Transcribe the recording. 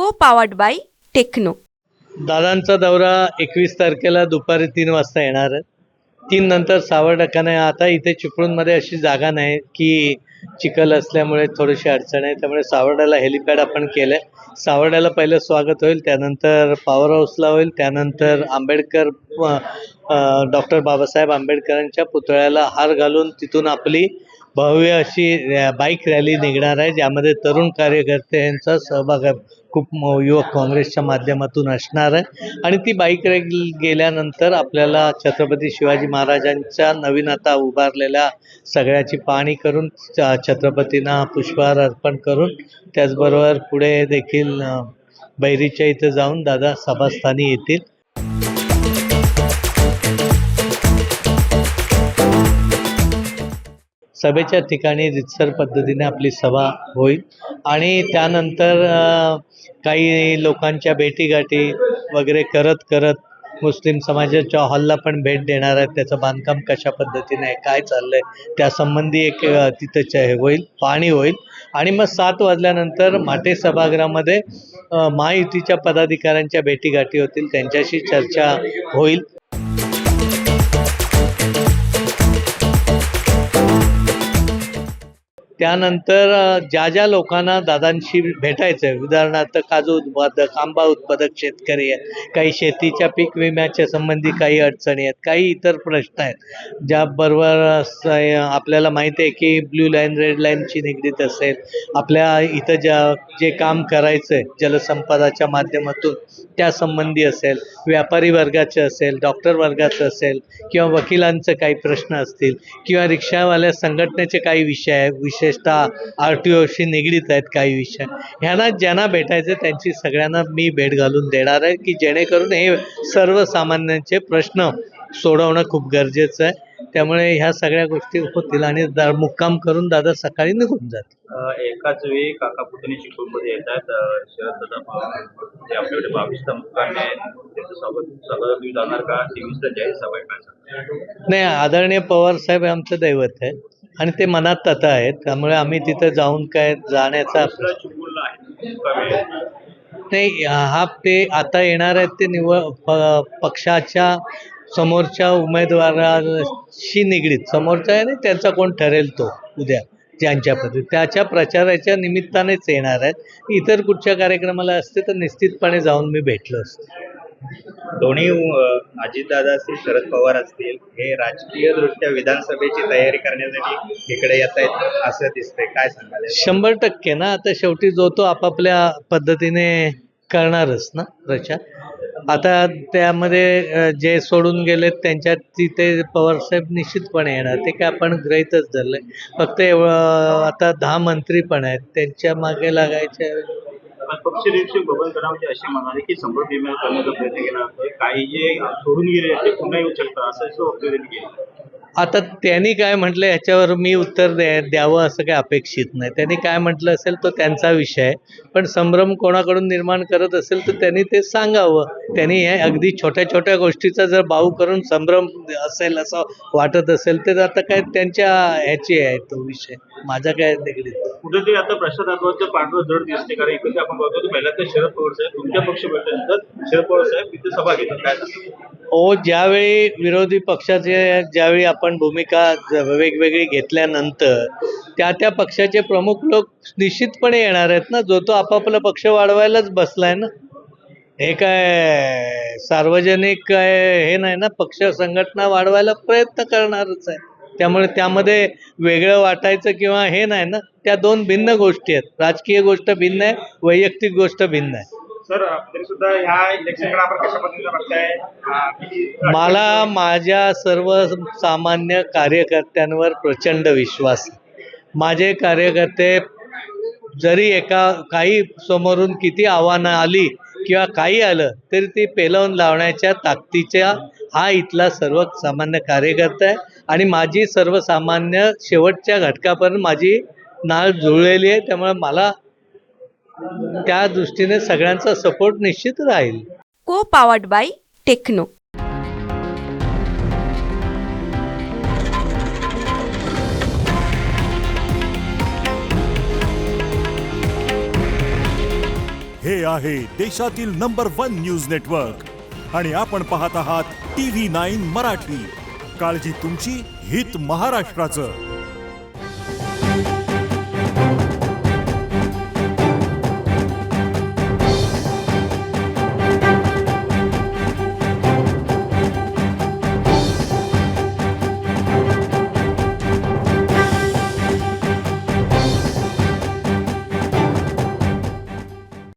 को powered by techno. दादांचा दौरा 21 तारखेला दुपारी 3 वाजता येणार आहे. 3 नंतर सावर्डकाने आता इथे चिपळूणमध्ये अशी जागा नाही की चिखल असल्यामुळे थोडीशी अडचण आहे, त्यामुळे सावर्ड्याला हेलिपॅड आपण केलं आहे. सावर्ड्याला पहिलं स्वागत होईल, त्यानंतर पॉवर हाऊसला होईल, त्यानंतर आंबेडकर डॉक्टर बाबासाहेब आंबेडकरांच्या पुतळ्याला हार घालून तिथून आपली भव्य अशी बाईक रॅली निघणार आहे, ज्यामध्ये तरुण कार्यकर्ते यांचा सहभाग खूप युवक काँग्रेसच्या माध्यमातून असणार आहे. आणि ती बाईक रॅली गेल्यानंतर आपल्याला छत्रपती शिवाजी महाराजांच्या नवीन आता उभारलेल्या सगळ्याची पाहणी करून छत्रपतींना पुष्पहार अर्पण करून त्याचबरोबर पुढे देखील बैरीच्या इथं जाऊन दादा सभास्थानी येतील. सभेच्या ठिकाणी रितसर पद्धतीने आपली सभा होईल आणि त्यानंतर काही लोकांच्या भेटीगाठी वगैरे करत करत मुस्लिम समाजाच्या हॉलला पण भेट देणार आहेत. त्याचं बांधकाम कशा पद्धतीने आहे, काय चाललं आहे, त्यासंबंधी एक तिथं होईल, पाहणी होईल. आणि मग 7 वाजल्यानंतर माटे सभागृहामध्ये महायुतीच्या पदाधिकाऱ्यांच्या भेटीगाठी होतील, त्यांच्याशी चर्चा होईल. त्यानंतर ज्या लोकांना दादांशी भेटायचं आहे, उदाहरणार्थ काजू उत्पादक, आंबा उत्पादक शेतकरी आहेत, काही शेतीच्या पीक विम्याच्या संबंधी काही अडचणी आहेत, काही इतर प्रश्न आहेत, ज्याबरोबर आपल्याला माहिती आहे की ब्ल्यू लाईन रेड लाईनची निगडीत असेल, आपल्या इथं जे काम करायचं आहे जलसंपदाच्या माध्यमातून त्यासंबंधी असेल, व्यापारी वर्गाचं असेल, डॉक्टर वर्गाचं असेल, किंवा वकिलांचं काही प्रश्न असतील, किंवा रिक्षावाल्या संघटनेचे काही विषय आहे, विशेषतः RTOशी निगडीत आहेत काही विषय, ह्यांना ज्यांना भेटायचे त्यांची सगळ्यांना मी भेट घालून देणार आहे की जेणेकरून हे सर्वसामान्यांचे प्रश्न सोडवणं खूप गरजेचं आहे. त्यामुळे ह्या सगळ्या गोष्टी होतील आणि मुक्काम करून दादा सकाळी निघून जातील. एकाच वेळी काका पुतणी चिपळूणमध्ये येत आहेत. शरददादा पवार जे आपल्याकडे 22 मुक्कामी आहेत, त्याच्यासोबत सगळं तुम्ही जाणार का? 23 जाहीर सभा आहे. नाही, आदरणीय पवार साहेब आमचं दैवत आहे आणि ते मनात तथा आहेत, त्यामुळे आम्ही तिथं जाऊन काय जाण्याचा चिपळूणला आहे मुक्कामी आहे. नाही, हा ते आता येणार आहेत ते पक्षाच्या समोरच्या उमेदवाराशी निगडीत, समोरचा आहे ना त्यांचा कोण ठरेल तो उद्या ज्यांच्या पद्धती त्याच्या प्रचाराच्या निमित्तानेच येणार आहेत. इतर कुठच्या कार्यक्रमाला असते तर निश्चितपणे जाऊन मी भेटलो असतो. दोन्ही अजितदादा असतील, शरद पवार असतील, हे राजकीय दृष्ट्या विधानसभेची तयारी करण्यासाठी इकडे येत आहेत असं दिसतंय, काय सांगाल? 100% ना. आता शेवटी जो तो आपापल्या पद्धतीने करणारच ना प्रचार. आता त्यामध्ये जे सोडून गेलेत त्यांच्यात तिथे पवारसाहेब निश्चितपणे येणार, ते काय आपण गृहीतच धरलंय. फक्त आता 10 मंत्री पण आहेत, त्यांच्या मागे लागायचे. पक्षनिरीक्षक बबन कदम असे म्हणाले की संपर्क निर्माण करण्याचा प्रयत्न केला जातोय, काही जे सोडून गेले ते पुन्हा येऊ शकतात असं वक्तव्य केलं. आता त्यांनी काय म्हटलं याच्यावर मी उत्तर द्यावं असं काही अपेक्षित नाही. त्यांनी काय म्हटलं असेल तो त्यांचा विषय आहे, पण संभ्रम कोणाकडून निर्माण करत असेल तर त्यांनी ते सांगावं. त्यांनी हे अगदी छोट्या छोट्या गोष्टीचा जर बाऊ करून संभ्रम असेल असं वाटत असेल तर आता काय त्यांच्या ह्याची आहे तो विषय, माझा काय निगडीत. कुठेतरी आता प्रशासनाचं पाठबळ जड दिसते, कारण इकडे आपण बघतो पहिला तर शरद पवार साहेब तुमच्या पक्ष भेटल्यानंतर शरद पवार साहेब तिथे सभा घेतात, काय हो, ज्यावेळी विरोधी पक्षाचे ज्यावेळी आपण भूमिका वेगवेगळी घेतल्यानंतर त्या पक्षाचे प्रमुख लोक निश्चितपणे येणार आहेत ना. जो तो आपापला पक्ष वाढवायलाच बसलाय ना. हे काय सार्वजनिक काय हे नाही ना, पक्ष संघटना वाढवायला प्रयत्न करणारच आहे. त्यामुळे त्यामध्ये वेगळं वाटायचं किंवा हे नाही ना, त्या 2 भिन्न गोष्टी आहेत. राजकीय गोष्ट भिन्न आहे, वैयक्तिक गोष्ट भिन्न आहे. सर तरी सुद्धा ह्या इलेक्शनकडे आपण कशा पद्धतीने बघताय? मला माझ्या सर्व सामान्य कार्यकर्त्यांवर प्रचंड विश्वास आहे. माझे कार्यकर्ते जरी काही समोरून किती आव्हानं आली किंवा काही आलं तरी ती पेलवून लावण्याच्या ताकदीचा हा इथला सर्वसामान्य कार्यकर्ता आहे. आणि माझी सर्वसामान्य शेवटच्या घटकापर्यंत माझी नाळ जुळलेली आहे. त्यामुळे मला त्या दृष्टीने सगळ्यांचा सपोर्ट निश्चित राहील. को पॉवर्ड बाय टेक्नो. हे आहे देशातील नंबर 1 न्यूज नेटवर्क आणि आपण पाहत आहात TV9 मराठी. काळजी तुमची, हित महाराष्ट्राचं.